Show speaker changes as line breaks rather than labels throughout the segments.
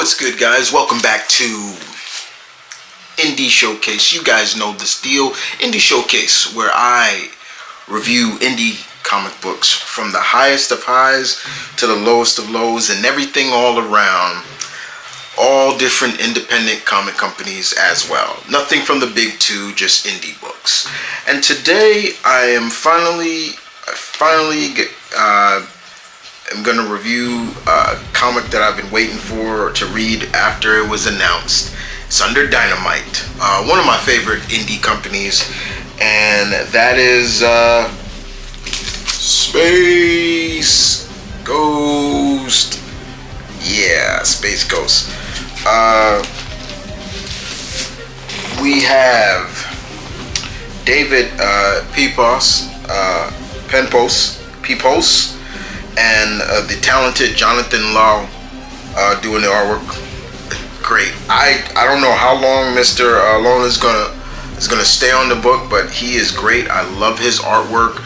What's good, guys? Welcome back to Indie Showcase. You guys know this deal. Indie Showcase, where I review indie comic books from the highest of highs to the lowest of lows and everything all around. All different independent comic companies as well. Nothing from the big two, just indie books. And today I am I'm going to review a comic that I've been waiting for to read after it was announced. It's under Dynamite, one of my favorite indie companies, and that is Space Ghost. Yeah, Space Ghost. We have DAVID Pepose, and the talented Jonathan Lau doing the artwork. Great. I don't know how long Mr. Lau is gonna stay on the book, but he is great. I love his artwork.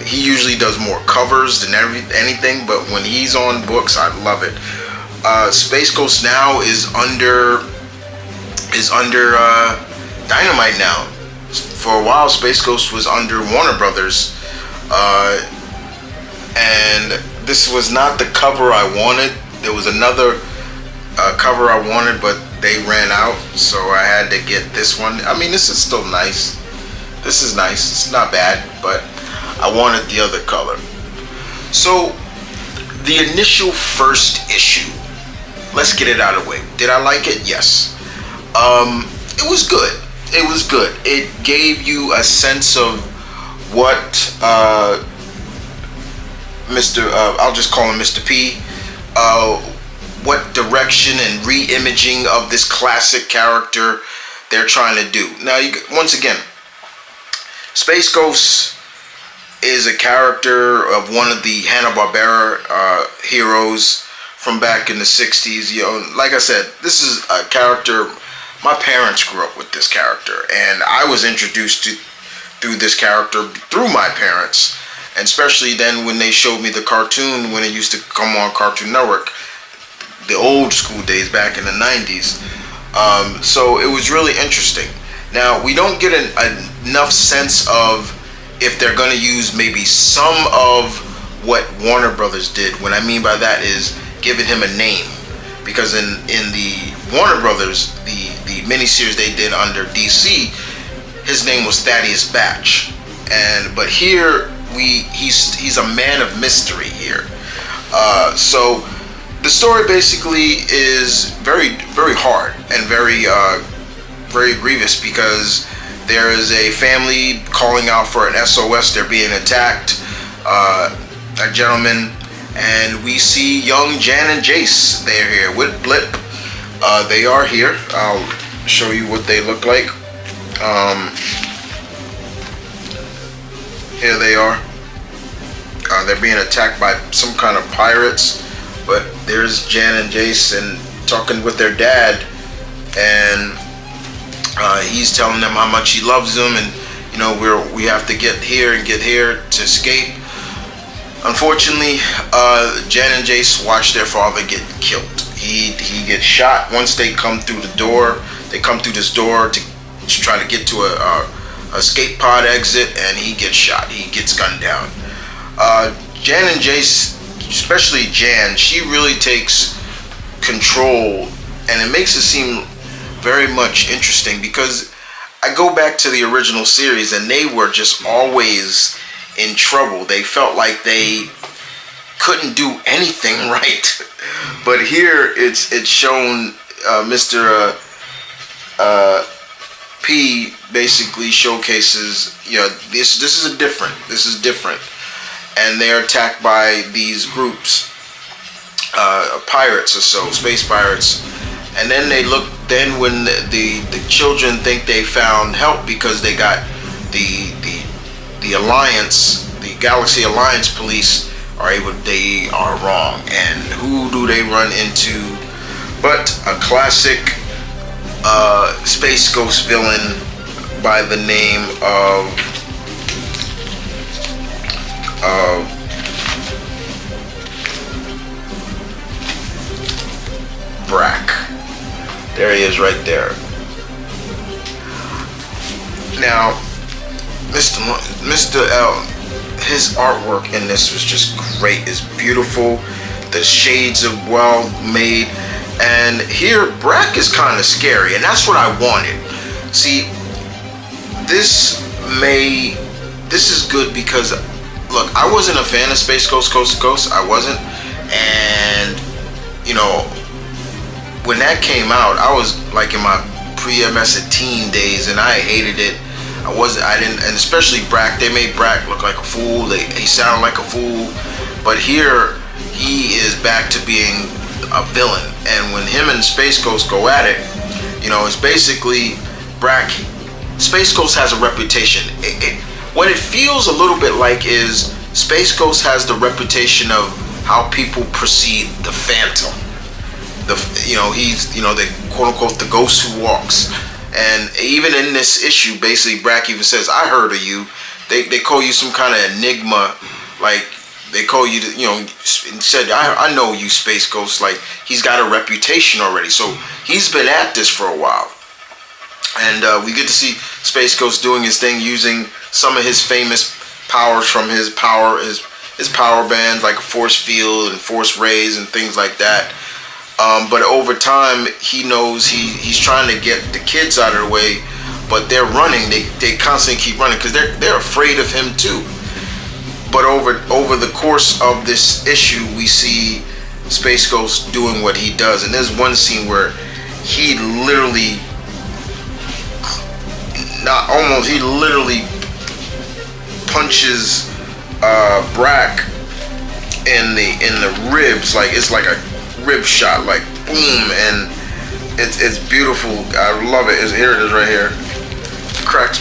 He usually does more covers than anything, but when he's on books, I love it. Space Ghost now is under Dynamite now. For a while, Space Ghost was under Warner Brothers. And this was not the cover I wanted. There was another cover I wanted, but they ran out, so I had to get this one. I mean, this is still nice. This is nice. It's not bad, but I wanted the other color. So, the initial first issue. Let's get it out of the way. Did I like it? Yes. It was good. It was good. It gave you a sense of what I'll just call him Mr. P. What direction and re-imaging of this classic character they're trying to do. Now, once again, Space Ghost is a character of one of the Hanna-Barbera heroes from back in the 60s. You know, like I said, this is a character. My parents grew up with this character, and I was introduced through this character through my parents. And especially then when they showed me the cartoon when it used to come on Cartoon Network, the old school days back in the 90s. So it was really interesting. Now, we don't get enough sense of if they're going to use maybe some of what Warner Brothers did. What I mean by that is giving him a name. Because in the Warner Brothers, the miniseries they did under DC, his name was Thaddeus Batch. But here, he's a man of mystery here. So the story basically is very, very hard and very grievous, because there is a family calling out for an SOS. They're being attacked, a gentleman, and we see young Jan and Jace. They're here with Blip. They are here. I'll show you what they look like. Here they are. They're being attacked by some kind of pirates, but there's Jan and Jace and talking with their dad, and he's telling them how much he loves them, and you know we have to get here to escape. Unfortunately, Jan and Jace watch their father get killed. He gets shot once they come through the door. They come through this door to try to get to a escape pod exit, and he gets shot. He gets gunned down. Jan and Jace, especially Jan, she really takes control, and it makes it seem very much interesting, because I go back to the original series and they were just always in trouble. They felt like they couldn't do anything right. But here it's shown Mr. P basically showcases, you know, this is different, and they're attacked by these groups, pirates or so, space pirates, and then when the children think they found help because they got the Alliance, the Galaxy Alliance police they are wrong, and who do they run into but a classic Space Ghost villain by the name of Brack. There he is right there. Now, Mr. L, his artwork in this was just great. It's beautiful. The shades are well made. And here, Brack is kind of scary, and that's what I wanted. See, this is good because, look, I wasn't a fan of Space Ghost Coast to Coast. I wasn't. And, you know, when that came out, I was like in my pre-MS teen days, and I hated it. And especially Brack, they made Brack look like a fool. He sounded like a fool. But here, he is back to being a villain. And when him and Space Ghost go at it, you know, it's basically Brack. Space Ghost has a reputation. What it feels a little bit like is Space Ghost has the reputation of how people perceive the Phantom. He's, the quote unquote the ghost who walks. And even in this issue, basically, Brack even says, "I heard of you." They call you some kind of enigma, like they call you, and said, I know you, Space Ghost. Like, he's got a reputation already, so he's been at this for a while. And we get to see Space Ghost doing his thing, using some of his famous powers from his power bands, like a force field and force rays and things like that. But over time, he knows he's trying to get the kids out of the way, but they're running. They constantly keep running because they're afraid of him too. But over the course of this issue, we see Space Ghost doing what he does. And there's one scene where he literally punches Brack in the ribs, like it's like a rib shot, like boom, and it's beautiful. I love it. Here it is right here. Cracks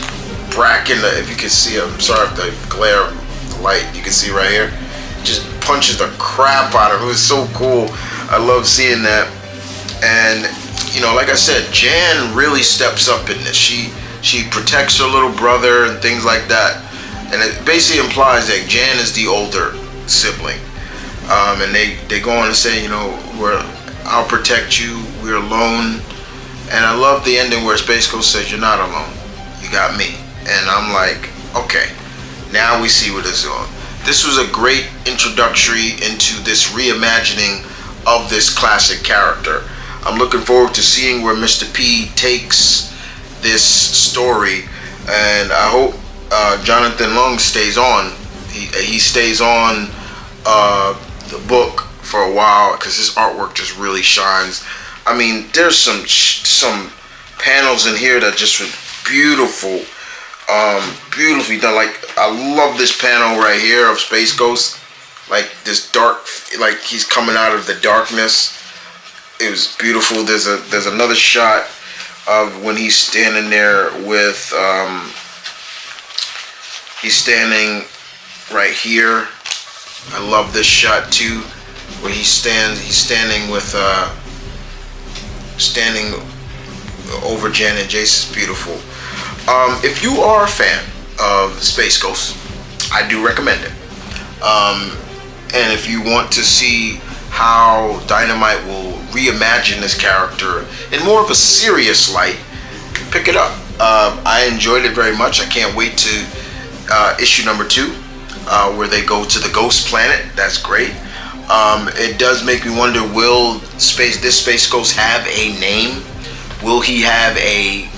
Brack in the, if you can see, I'm sorry if the glare the light, you can see right here, just punches the crap out of him. It was so cool. I love seeing that. And like I said, Jan really steps up in this. She protects her little brother and things like that. And it basically implies that Jan is the older sibling. And they go on to say, I'll protect you, we're alone. And I love the ending where Space Ghost says, "You're not alone, you got me." And I'm like, okay, now we see what it's on. This was a great introductory into this reimagining of this classic character. I'm looking forward to seeing where Mr. P takes this story, and I hope Jonathan Laau stays on. He stays on the book for a while because his artwork just really shines. I mean, there's some panels in here that just were beautiful, beautifully done. Like, I love this panel right here of Space Ghost, like this dark, like he's coming out of the darkness. It was beautiful. There's another shot of when he's standing there with he's standing right here. I love this shot too, where he's standing with standing over Jan and Jace. Is beautiful. If you are a fan of Space Ghost, I do recommend it. And if you want to see how Dynamite will reimagine this character in more of a serious light, pick it up. I enjoyed it very much. I can't wait to issue number 2, where they go to the Ghost Planet. That's great. It does make me wonder, will this Space Ghost have a name? Will he have a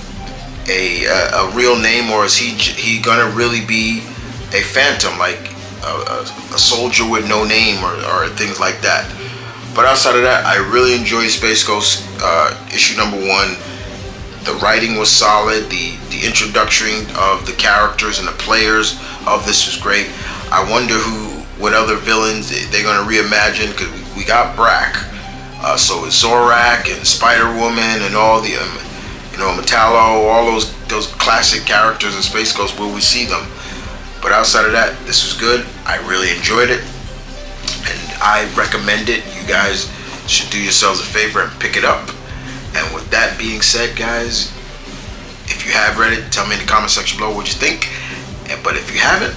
real name, or is he gonna really be a phantom, like a soldier with no name, or things like that? But outside of that, I really enjoyed Space Ghost issue number 1. The writing was solid. The introduction of the characters and the players of this was great. I wonder what other villains they're gonna reimagine, because we got Brack, so it's Zorak and Spider-Woman and all the Metallo, all those classic characters in Space Ghost. Will we see them? But outside of that, this was good. I really enjoyed it, and I recommend it. You guys should do yourselves a favor and pick it up. And with that being said, guys, if you have read it, tell me in the comment section below what you think. But if you haven't,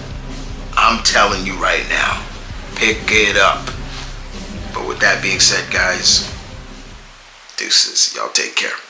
I'm telling you right now, pick it up. But with that being said, guys, Deuces. Y'all take care.